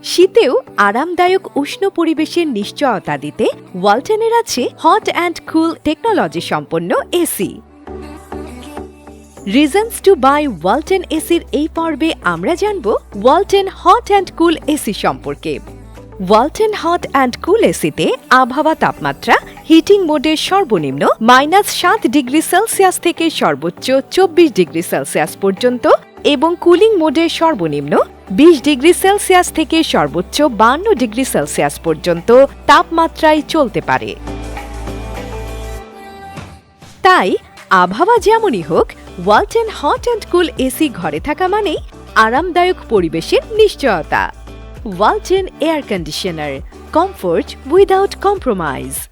শীতেও আরামদায়ক উষ্ণ পরিবেশের নিশ্চয়তা দিতে ওয়ালটনের আছে হট অ্যান্ড কুল টেকনোলজি সম্পন্ন AC. Reasons to buy Walton এসির এই পর্বে আমরা জানব Walton hot and cool AC সম্পর্কে। ওয়ালটন হট অ্যান্ড কুল এসিতে আবহাওয়া তাপমাত্রা হিটিং মোডে সর্বনিম্ন -7 ডিগ্রি সেলসিয়াস থেকে সর্বোচ্চ 24 ডিগ্রি সেলসিয়াস পর্যন্ত এবং কুলিং মোডে সর্বনিম্ন 20 ডিগ্রি সেলসিয়াস থেকে সর্বোচ্চ 52 ডিগ্রি সেলসিয়াস পর্যন্ত তাপমাত্রায় চলতে পারে। তাই আবহাওয়া যেমনই হোক, Walton hot and cool AC ঘরে থাকা মানেই আরামদায়ক পরিবেশের নিশ্চয়তা। Walton air conditioner, comfort without compromise.